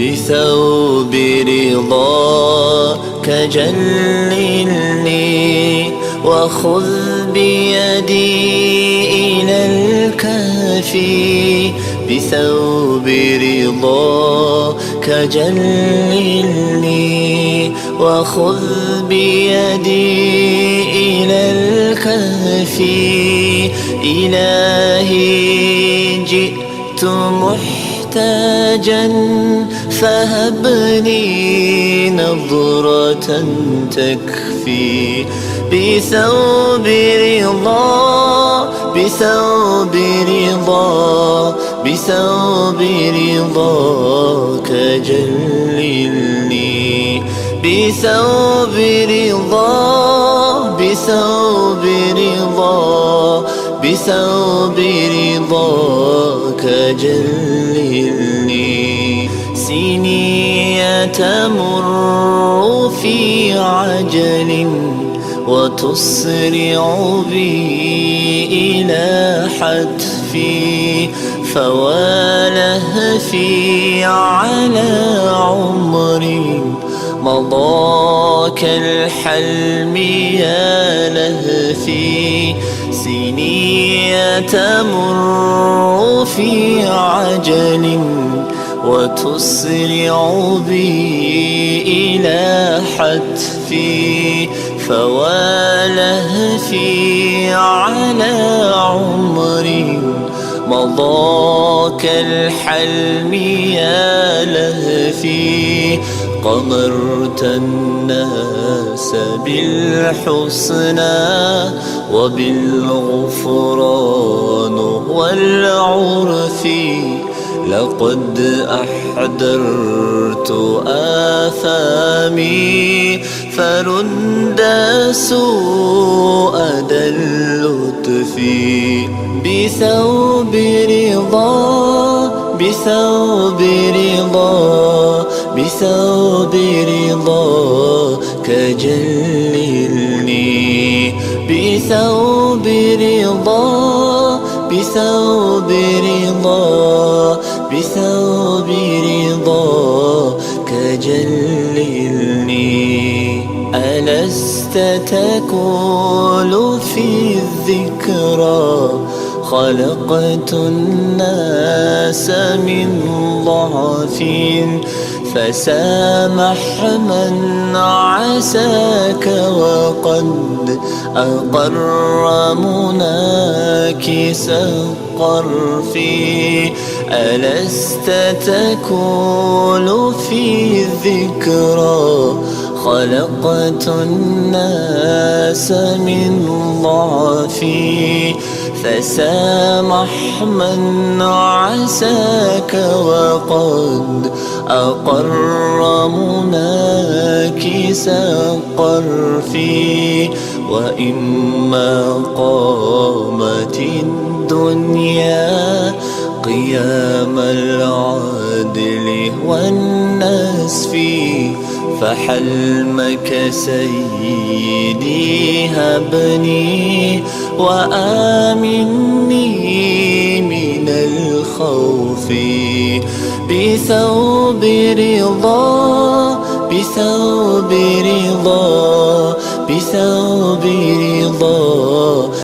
بثوب رضاك جللني وخذ بيدي إلى الكافي بثوب رضاك جللني وخذ بيدي إلى الكافي إلهي جئت محتاجا فهبني نظرة تكفي بثوب رضاك جللني بثوب رضاك جللني سني تمر في عجل وتسرع بي إلى حتفي فوالهفي على عمري مضى كالحلم يا لهفي سني تمر في عجل وتسرع بي إلى حتفي فوالهفي على عمري مضى كالحلم يا لهفي قمرت الناس بالحسنى وبالغفران والعرف لقد أحضرت آثامي فرد سوء اللطف بثوب رضاك جللني بثوب رضاك جللني ألست تقول في الذكرى خلقت الناس من ضعف فسامح من عساك وقد أقر مناكس الطرف ألست تقول في الذكرى خلقت الناس من ضعف فسامح من عساك وقد أقر مناكس الطرف وإما قامت الدنيا قيام العدل والنسف فحلمك سيدي هبني وآمني من الخوف بثوب